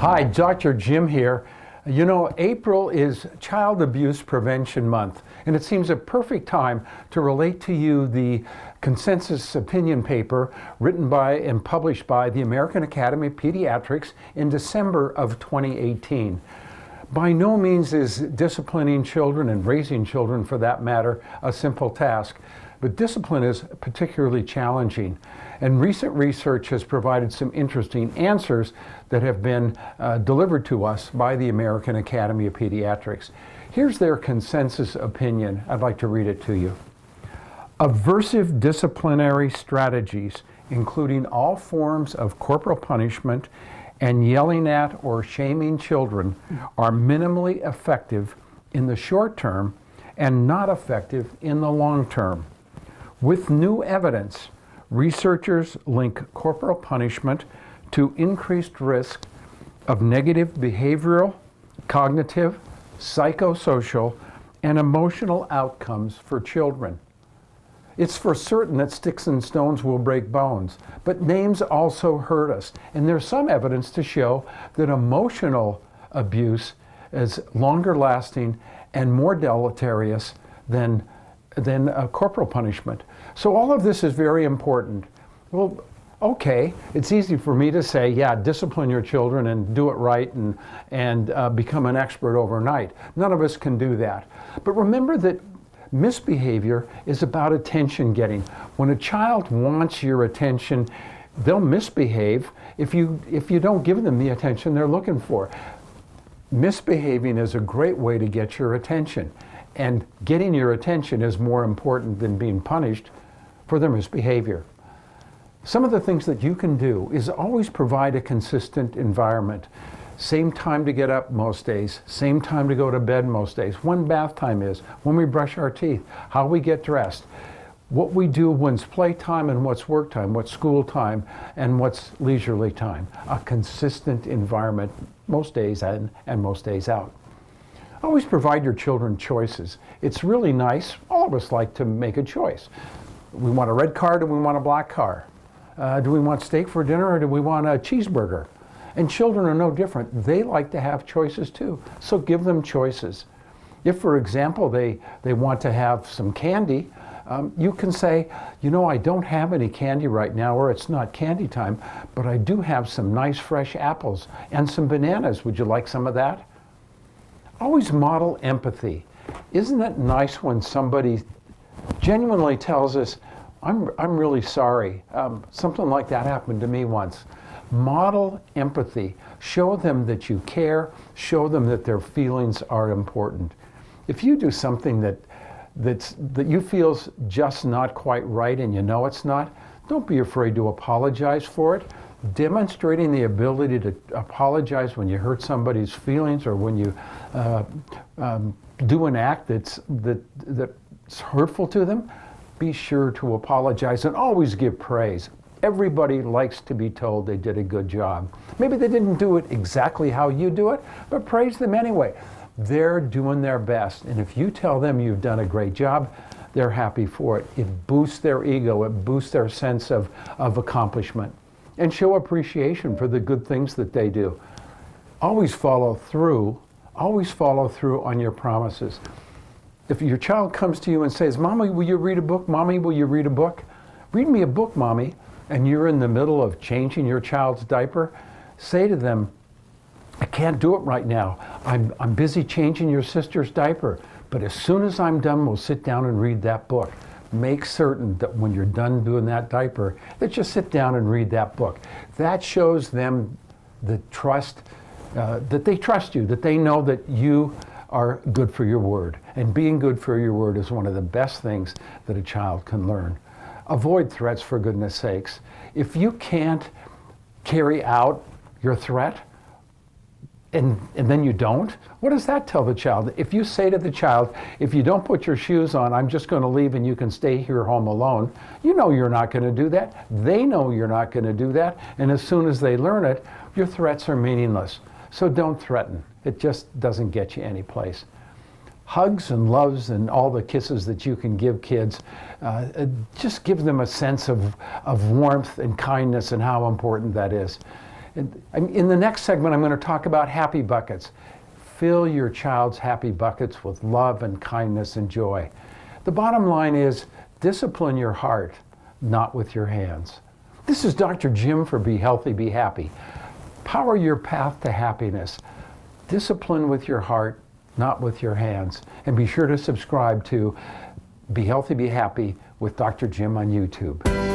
Hi, Dr. Jim here. You know, April is Child Abuse Prevention Month, and it seems a perfect time to relate to you the consensus opinion paper written by and published by the American Academy of Pediatrics in December of 2018. By no means is disciplining children and raising children, for that matter, a simple task, but discipline is particularly challenging. And recent research has provided some interesting answers that have been delivered to us by the American Academy of Pediatrics. Here's their consensus opinion. I'd like to read it to you. Aversive disciplinary strategies, including all forms of corporal punishment and yelling at or shaming children, are minimally effective in the short term and not effective in the long term. With new evidence, researchers link corporal punishment to increased risk of negative behavioral, cognitive, psychosocial, and emotional outcomes for children. It's for certain that sticks and stones will break bones, but names also hurt us. And there's some evidence to show that emotional abuse is longer lasting and more deleterious than corporal punishment. So all of this is very important. Well, okay, it's easy for me to say, yeah, discipline your children and do it right and become an expert overnight. None of us can do that. But remember that misbehavior is about attention getting. When a child wants your attention, they'll misbehave if you don't give them the attention they're looking for. Misbehaving is a great way to get your attention. And getting your attention is more important than being punished for their misbehavior. Some of the things that you can do is always provide a consistent environment. Same time to get up most days, same time to go to bed most days, when bath time is, when we brush our teeth, how we get dressed, what we do when's playtime and what's work time, what's school time and what's leisurely time. A consistent environment most days in and most days out. Always provide your children choices. It's really nice. All of us like to make a choice. We want a red car, do we want a black car? Do we want steak for dinner or do we want a cheeseburger? And children are no different. They like to have choices too. So give them choices. If, for example, they want to have some candy, you can say, you know, I don't have any candy right now, or it's not candy time, but I do have some nice fresh apples and some bananas. Would you like some of that? Always model empathy. Isn't it nice when somebody genuinely tells us, I'm really sorry. Something like that happened to me once. Model empathy. Show them that you care. Show them that their feelings are important. If you do something that you feel's just not quite right and you know it's not, don't be afraid to apologize for it. Demonstrating the ability to apologize when you hurt somebody's feelings or when you do an act that's hurtful to them, be sure to apologize and always give praise. Everybody likes to be told they did a good job. Maybe they didn't do it exactly how you do it, but praise them anyway. They're doing their best, and if you tell them you've done a great job, they're happy for it. It boosts their ego, it boosts their sense of accomplishment. And show appreciation for the good things that they do. Always follow through on your promises. If your child comes to you and says, Mommy, will you read a book? Mommy, will you read a book? Read me a book, Mommy. And you're in the middle of changing your child's diaper, say to them, I can't do it right now. I'm busy changing your sister's diaper, but as soon as I'm done, we'll sit down and read that book. Make certain that when you're done doing that diaper, that you sit down and read that book. That shows them the trust, that they trust you, that they know that you are good for your word. And being good for your word is one of the best things that a child can learn. Avoid threats, for goodness sakes. If you can't carry out your threat, and then you don't, what does that tell the child? If you say to the child, if you don't put your shoes on, I'm just going to leave and you can stay here home alone, you know you're not going to do that. They know you're not going to do that. And as soon as they learn it, your threats are meaningless. So don't threaten. It just doesn't get you any place. Hugs and loves and all the kisses that you can give kids, just give them a sense of warmth and kindness and how important that is. In the next segment, I'm going to talk about happy buckets. Fill your child's happy buckets with love and kindness and joy. The bottom line is discipline your heart, not with your hands. This is Dr. Jim for Be Healthy, Be Happy. Power your path to happiness. Discipline with your heart, not with your hands. And be sure to subscribe to Be Healthy, Be Happy with Dr. Jim on YouTube.